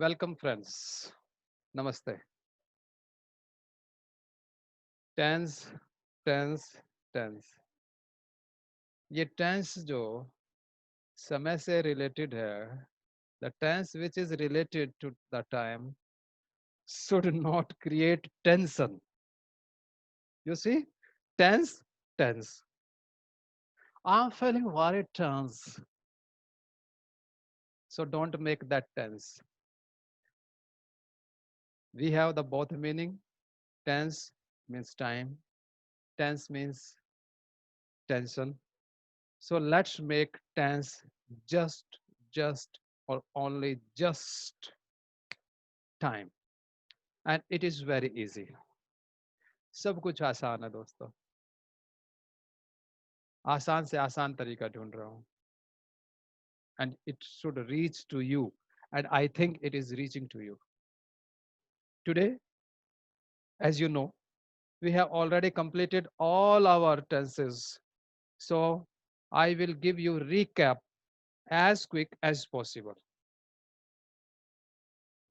Welcome friends, नमस्ते। Tense tense tense, ये tense जो समय से रिलेटेड है, the tense which is related to the time should not create tension. You see, tense, I am feeling very tense, so don't make that tense. We have the both meaning. Tense means time, tense means tension. So let's make tense just, just, or only just time. And it is very easy. सब कुछ आसान है दोस्तों, आसान से आसान तरीका ढूंढ रहा हूँ, and it should reach to you, and I think it is reaching to you. Today, as you know, we have already completed all our tenses. So I will give you recap as quick as possible.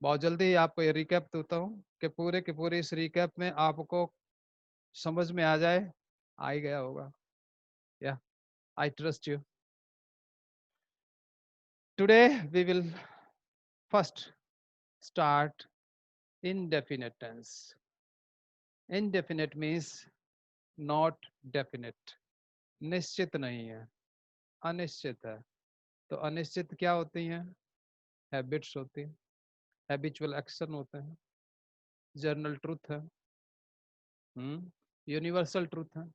बहुत जल्दी आपको ये recap देता हूँ कि पूरे के पूरे इस रिकैप में आपको समझ में आ जाए, आ ही गया होगा। या I trust you. Today we will first start indefinite tense. Indefinite means not definite, निश्चित नहीं है, अनिश्चित है। तो अनिश्चित क्या होती हैं? हैबिट्स होती हैं, हैबिचुअल एक्शन होते हैं, जर्नल ट्रूथ है, यूनिवर्सल ट्रूथ है।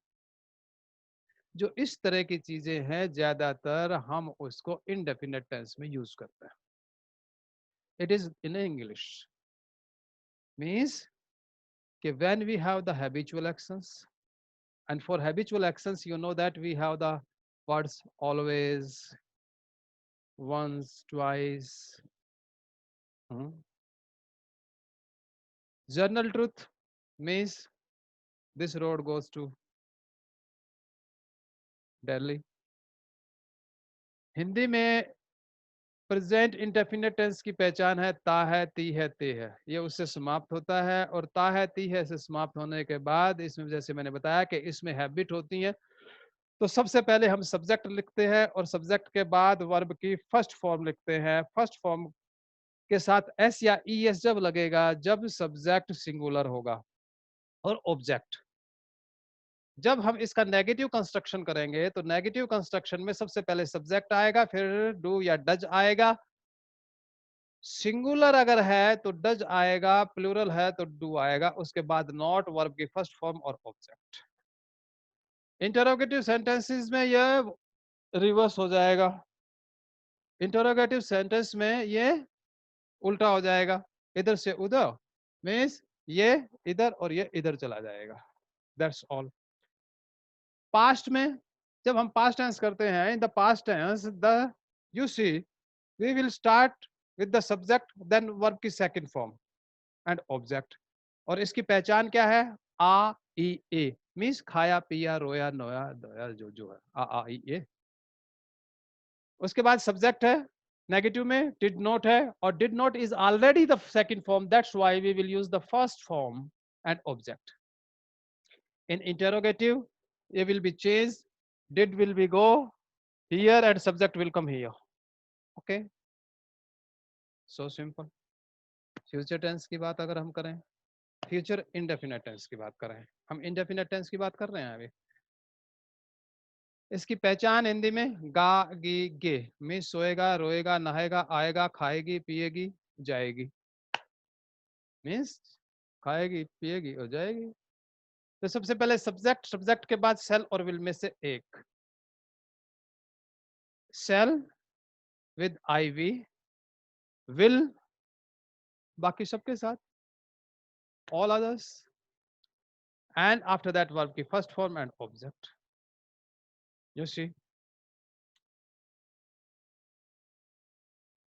जो इस तरह की चीजें हैं, ज्यादातर हम उसको इनडेफिनेट टेंस में यूज करते हैं। It is in English means कि when we have the habitual actions, and for habitual actions you know that we have the words always, once, twice. hmm. Journal truth means this road goes to Delhi. Hindi में present indefinite tense की पहचान है ता है, ती है, ते है। ये उससे समाप्त होता है, और ता है, ती है से समाप्त होने के बाद इसमें जैसे मैंने बताया कि इसमें हैबिट होती है। तो सबसे पहले हम सब्जेक्ट लिखते हैं, और सब्जेक्ट के बाद वर्ब की फर्स्ट फॉर्म लिखते हैं। फर्स्ट फॉर्म के साथ एस या ई एस जब लगेगा, जब सब्जेक्ट सिंगुलर होगा। और ऑब्जेक्ट, जब हम इसका नेगेटिव कंस्ट्रक्शन करेंगे, तो नेगेटिव कंस्ट्रक्शन में सबसे पहले सब्जेक्ट आएगा, फिर डू या डज आएगा। सिंगुलर अगर है तो डज आएगा, प्लूरल है तो डू आएगा, उसके बाद नॉट, वर्ब की फर्स्ट फॉर्म और ऑब्जेक्ट। इंटरोगेटिव सेंटेंसेस में यह रिवर्स हो जाएगा। इंटरोगेटिव सेंटेंस में ये उल्टा हो जाएगा, इधर से उधर, मीन्स ये इधर और ये इधर चला जाएगा। That's all. पास्ट में जब हम पास्ट टेंस करते हैं, in the past tense the you see we will start with the subject, then verb की सेकंड फॉर्म एंड ऑब्जेक्ट। और इसकी पहचान क्या है? आ ई ए, मीन्स खाया पिया रोया नोया धोया, जो है आ ई ए। उसके बाद सब्जेक्ट है, नेगेटिव में डिड नॉट है, और did not is already the second form, that's why we will use the first form and object. In interrogative it will be changed, did will be go here and subject will come here. Okay, so simple. Future tense की बात अगर हम करें, future indefinite tense की बात करें, हम indefinite tense की बात कर रहे हैं अभी। इसकी पहचान हिंदी में गा गी गे, मीन्स सोएगा, रोएगा, नहाएगा, आएगा, खाएगी, पिएगी, जाएगी। मीन्स खाएगी, पिएगी और जाएगी। तो सबसे पहले सब्जेक्ट, सब्जेक्ट के बाद सेल और विल में से एक। Shall with I we, will बाकी सबके साथ, all others, and after that verb की first form and object. You see,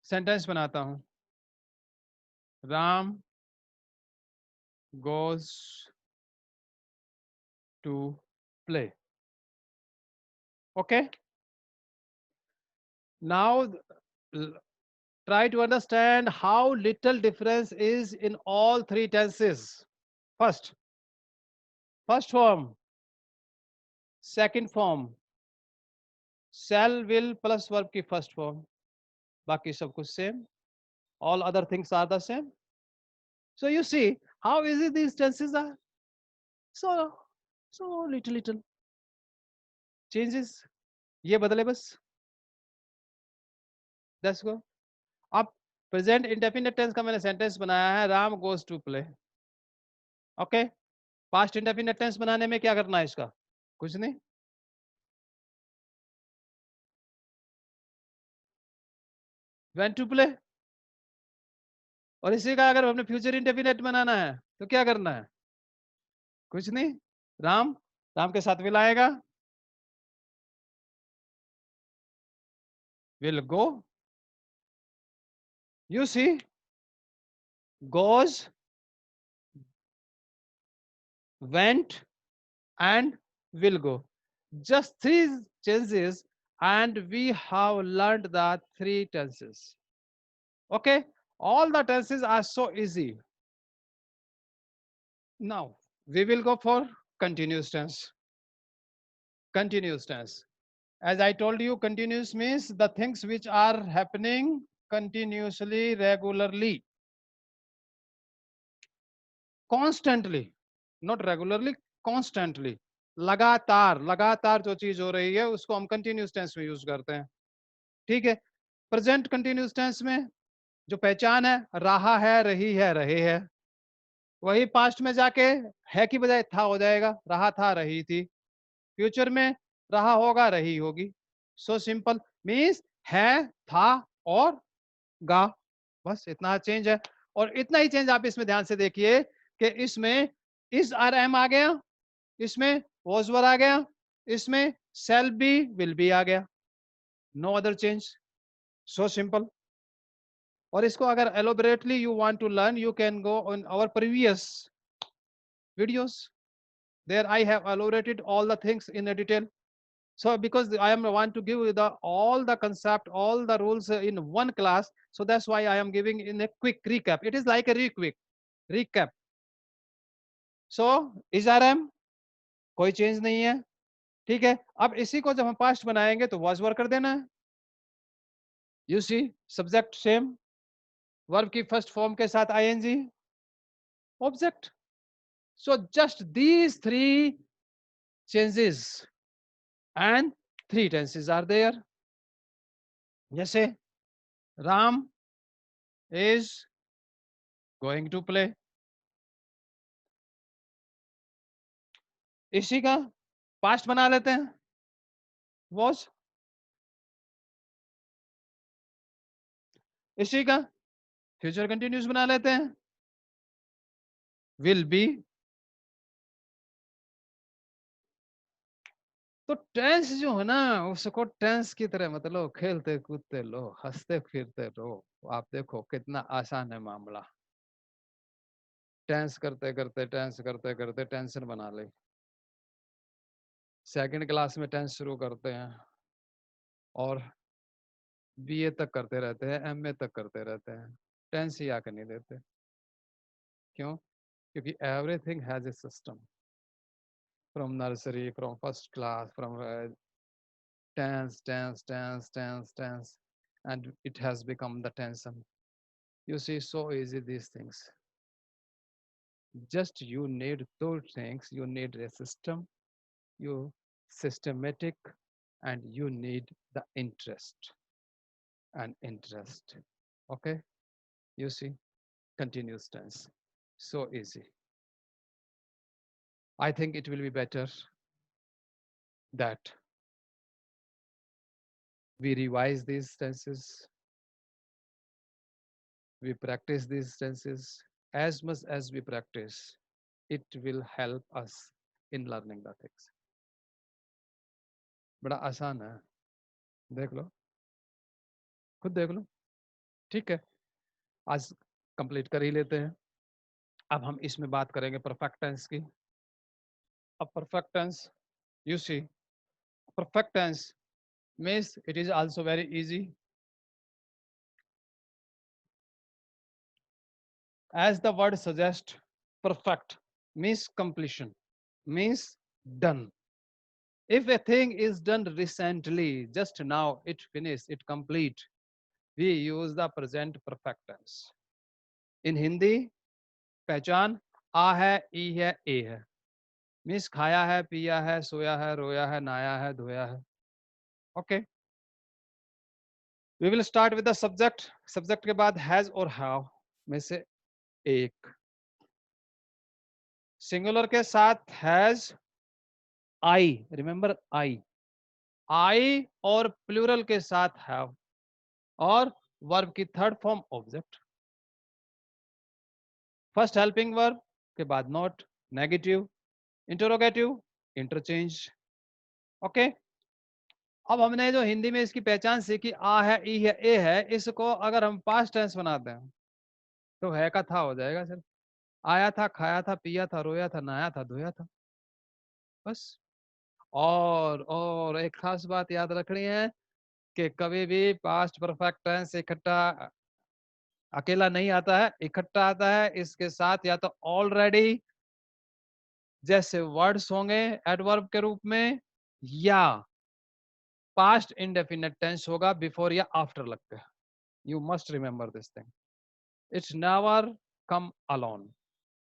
sentence बनाता हूं। Ram goes to play. Okay, now Try to understand how little difference is in all three tenses. First, first form, second form, shall, will plus verb की first form. बाकी सब कुछ same. All other things are the same. So you see how easy these tenses are. So, so little changes. ये बदले बस. Let's go. अब present indefinite tense का मैंने सेंटेंस बनाया है, Ram goes to play. Okay, past indefinite tense बनाने में क्या करना है इसका? कुछ नहीं. Went to play. और इसी का अगर हमने फ्यूचर इंडेफिनिट बनाना है तो क्या करना है? कुछ नहीं. राम, राम के साथ विल आएगा. Will go. You see, goes, went and will go. Just three changes and we have learned the three tenses. Okay, all the tenses are so easy. Now we will go for continuous tense. Continuous tense, as I told you, continuous means the things which are happening continuously, regularly, constantly, not regularly, constantly. लगातार, लगातार जो चीज हो रही है उसको हम continuous tense में यूज करते हैं. ठीक है. प्रेजेंट कंटिन्यूस टेंस में जो पहचान है, रहा है, रही है, रहे है, वही पास्ट में जाके है की बजाय था हो जाएगा. रहा था, रही थी. फ्यूचर में रहा होगा, रही होगी. So simple. मीन्स है, था और गा. बस इतना चेंज है. और इतना ही चेंज आप इसमें ध्यान से देखिए कि इसमें इज आर एम आ गया, इसमें वॉज वर आ गया, इसमें सेल बी, विल बी आ गया. No other change. So simple. और इसको अगर elaborately you want to learn, you can go on our previous videos. There I have elaborated all the things in a detail. So because I am want to give you the all the concept, all the rules in one class, so that's why I am giving in a quick recap. It is like a quick recap. So is RM कोई change नहीं है. ठीक है. अब इसी को जब हम पास्ट बनाएंगे तो was वर्क कर देना है. You see, subject same, verb की फर्स्ट फॉर्म के साथ ing, object. So just these three changes and three tenses are there. जैसे Ram is going to play. इसी का पास्ट बना लेते हैं, was. इसी का फ्यूचर कंटिन्यूस बना लेते हैं, will be. तो टेंस जो है ना, उसको टेंस की तरह मतलब खेलते कूदते लो, हंसते फिरते रहो. आप देखो कितना आसान है मामला. टेंस करते करते, टेंस करते करते टेंशन बना ले. सेकंड क्लास में टेंस शुरू करते हैं और बीए तक करते रहते हैं, एमए तक करते रहते हैं, टेंस ही आके नहीं देते. क्यों? क्योंकि everything has a system. From nursery, from first class, from tense, tense, tense, tense, tense, and it has become the tension. You see, so easy these things. Just you need two things. You need a system, you systematic, and you need the interest and interest. Okay? You see, continuous tense. So easy. I think it will be better that we revise these tenses, we practice these tenses. As much as we practice, it will help us in learning the things. बड़ा आसान है, देख लो, खुद देख लो. ठीक है, आज complete कर ही लेते हैं. अब हम इसमें बात करेंगे परफेक्ट टेंस की. अब perfect tense, you see, perfect tense means it is also very easy. as the word suggests, perfect means completion, means done. If a thing is done recently, just now, it finished, it complete, we use the present perfect tense. In Hindi, पहचान आ है, ई है, ए है. Means खाया है, पिया है, सोया है, रोया है, नाया है, धोया है. Okay. We will start with the subject. Subject के बाद हैज और हैव में से एक. सिंगुलर के साथ हैज, आई, रिमेंबर आई और प्लूरल के साथ हैव, और वर्ब की third form object. First helping verb के बाद not, negative, interrogative, interchange. Okay. अब हमने जो हिंदी में इसकी पहचान सीखी, आ है, ई है, ए है, इसको अगर हम पास्ट टेंस बनाते हैं तो है का था हो जाएगा सर. आया था, खाया था, पिया था, रोया था, नहाया था, धोया था, बस. और एक खास बात याद रखनी है कि कभी भी पास्ट परफेक्ट टेंस इकट्ठा अकेला नहीं आता है, इकट्ठा आता है इसके साथ या तो ऑलरेडी जैसे वर्ड्स होंगे एडवर्ब के रूप में, या पास्ट इंडेफिनिट टेंस होगा बिफोर या आफ्टर लगते हैं. You must remember this thing. It's never come alone,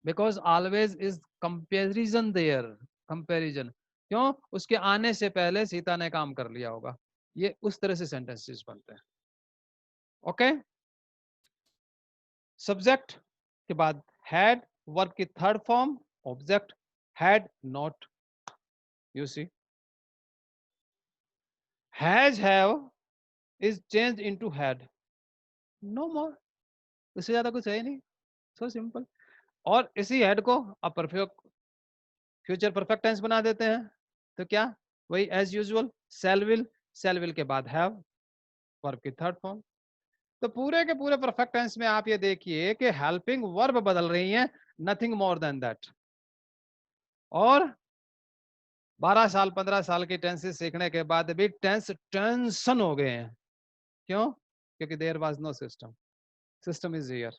because always is comparison there. Comparison क्यों? उसके आने से पहले सीता ने काम कर लिया होगा. ये उस तरह से सेंटेंसेस बनते हैं. ओके. सब्जेक्ट के बाद हैड, वर्ब की third form object, had not. You see, has have is change into had. No more. इससे ज्यादा कुछ है ही नहीं. So simple. और इसी हेड को आप परफेक्ट फ्यूचर परफेक्ट टेंस बना देते हैं. तो क्या? वही एज यूजुअल, सेल विल के बाद हैव, वर्ब की थर्ड फॉर्म. तो पूरे के पूरे परफेक्ट टेंस में आप ये देखिए कि हेल्पिंग वर्ब बदल रही है, नथिंग मोर देन दैट. और 12 साल 15 साल की टेंसेस सीखने के बाद भी टेंशन हो गए हैं. क्यों? क्योंकि there was no system. System is here,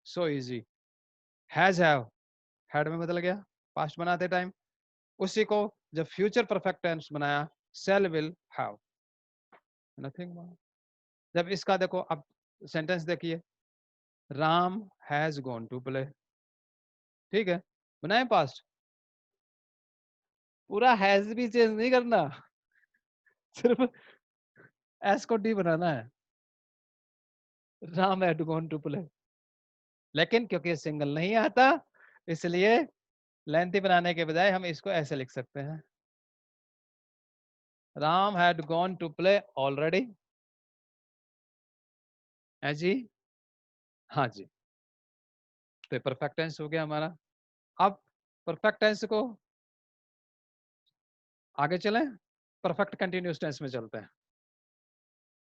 so easy. Has have had में बदल गया पास्ट बनाते टाइम. उसी को जब फ्यूचर परफेक्ट टेंस बनाया, shall will have, nothing more. जब इसका देखो अब सेंटेंस देखिए, Ram has gone to play. ठीक है, बनाए पास्ट. पूरा हैज भी चेंज नहीं करना, सिर्फ एस को डी बनाना है. Ram had gone to play. लेकिन क्योंकि सिंगल नहीं आता, इसलिए लेंथी बनाने के बजाय हम इसको ऐसे लिख सकते हैं, Ram had gone to play already. है जी, हाँ जी. तो परफेक्ट टेंस हो गया हमारा. अब परफेक्ट टेंस को आगे चलें, परफेक्ट कंटिन्यूअस टेंस में चलते हैं.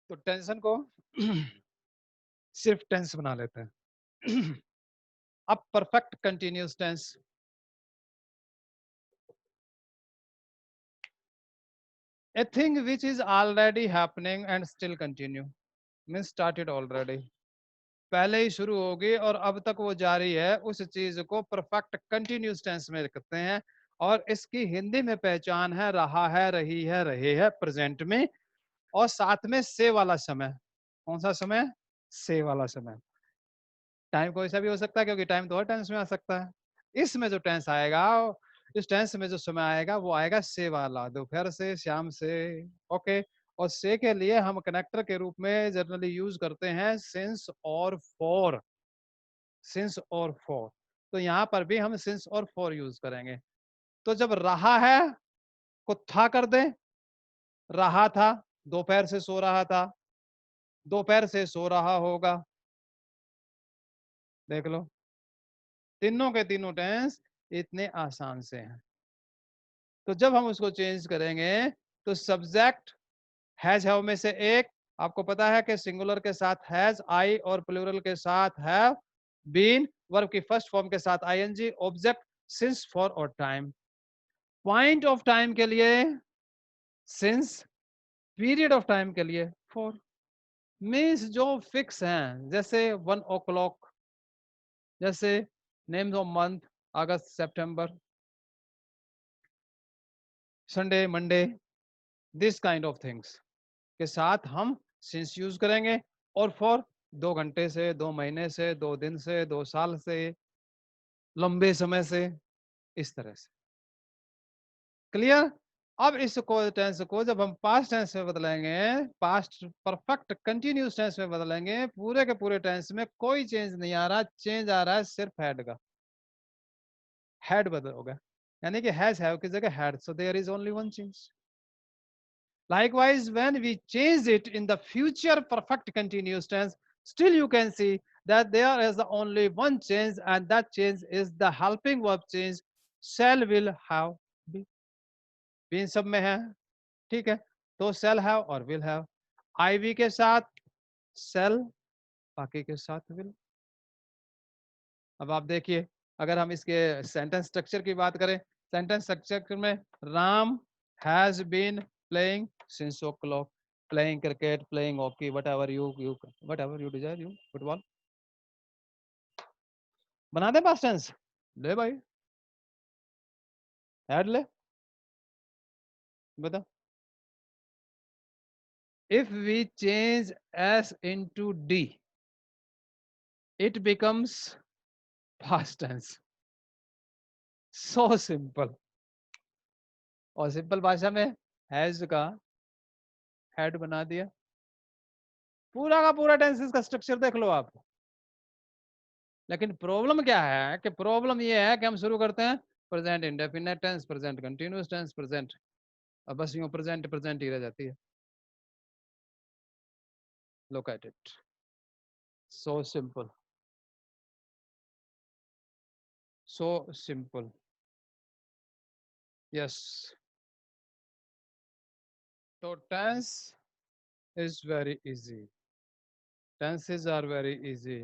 तो टेंशन को सिर्फ टेंस बना लेते हैं. अब perfect continuous tense, a thing which is already happening and still continue, means started already. पहले ही शुरू होगी और अब तक वो जारी है, उस चीज को परफेक्ट कंटिन्यूअस टेंस में रखते हैं. और इसकी हिंदी में पहचान है रहा है, रही है, रहे है प्रेजेंट में, और साथ में से वाला समय. कौन सा समय? से वाला समय. टाइम कोई सा भी हो सकता है, क्योंकि टाइम तो हर टेंस में आ सकता है. इसमें जो टेंस आएगा, इस टेंस में जो समय आएगा वो आएगा से वाला, दोपहर से, शाम से. ओके. और से के लिए हम कनेक्टर के रूप में जनरली यूज करते हैं सिंस और फॉर. सिंस और फॉर. तो यहाँ पर भी हम सिंस और फॉर यूज करेंगे. तो जब रहा है को था कर दे, रहा था, दोपहर से सो रहा था, दोपहर से सो रहा होगा. देख लो, तीनों के तीनों टेंस इतने आसान से हैं. तो जब हम उसको चेंज करेंगे तो सब्जेक्ट हैज हैव में से एक, आपको पता है कि सिंगुलर के साथ हैज आई और प्लूरल के साथ हैव बीन, वर्ब की फर्स्ट फॉर्म के साथ आईएनजी, ऑब्जेक्ट सिंस, फॉर और टाइम. पॉइंट ऑफ टाइम के लिए सिंस, पीरियड ऑफ टाइम के लिए फॉर. मीन्स जो फिक्स हैं, जैसे 1 o'clock, जैसे names of month, August, September, Sunday, Monday, this kind of things के साथ हम सिंस यूज करेंगे। और फॉर 2 घंटे से, 2 महीने से, 2 दिन से, 2 साल से, लंबे समय से, इस तरह से। क्लियर? अब इस टेंस को जब हम पास्ट टेंस में बदलेंगे, पास्ट परफेक्ट कंटिन्यूस टेंस में बदलेंगे, पूरे के पूरे टेंस में कोई चेंज नहीं आ रहा, चेंज आ रहा है सिर्फ हेड का। हेड बदल होगा, यानी कि हैज हैव की जगह had, so there is only one change. Likewise, when we change it in the future perfect continuous tense, still you can see that there is only one change, and that change is the helping verb change, shall, will, have, be. इन सब में है, ठीक है? तो shall have और will have, IV के साथ shall, बाकी के साथ will। अब आप देखिए, अगर हम इसके सेंटेंस स्ट्रक्चर की बात करें, सेंटेंस स्ट्रक्चर में Ram has been playing since O clock, playing cricket, playing hockey, whatever you desire, you football. बना दे पास्ट टेंस, ले भाई, ऐड ले, बता। If we change S into D, it becomes past tense. So simple. और simple भाषा में has का हेड बना दिया, पूरा का पूरा टेंसेस का स्ट्रक्चर देख लो आप। लेकिन प्रॉब्लम क्या है कि प्रॉब्लम ये है कि हम शुरू करते हैं present indefinite tense, present continuous tense, present, अब बस यूं प्रेजेंट प्रेजेंट ही रह जाती है। Look at it, so simple, so simple. Yes, तो tense is very easy, tenses are very easy.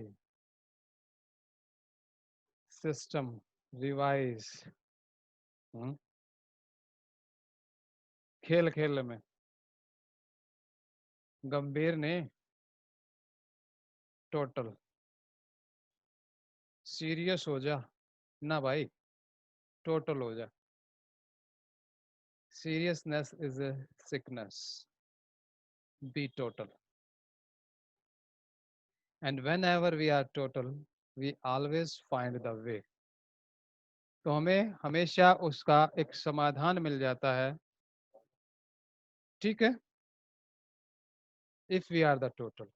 System revise, खेल खेल में, गंभीर ने, टोटल, सीरियस हो जा ना भाई, टोटल हो जा। Seriousness is a sickness. Be total. And whenever we are total, we always find the way. तो हमें हमेशा उसका एक समाधान मिल जाता है, ठीक है? If we are the total.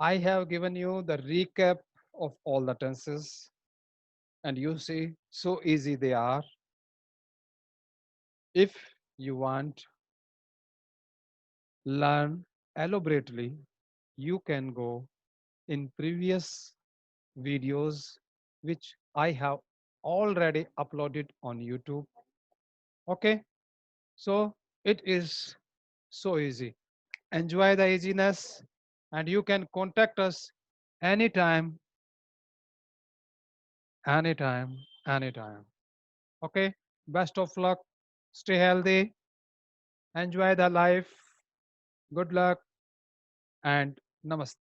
I have given you the recap of all the tenses, and you see so easy they are. If you want learn elaborately, you can go in previous videos which I have already uploaded on YouTube. Okay, so it is so easy. Enjoy the easiness, and you can contact us anytime, anytime, anytime. Okay, best of luck, stay healthy, enjoy the life, good luck, and namaste.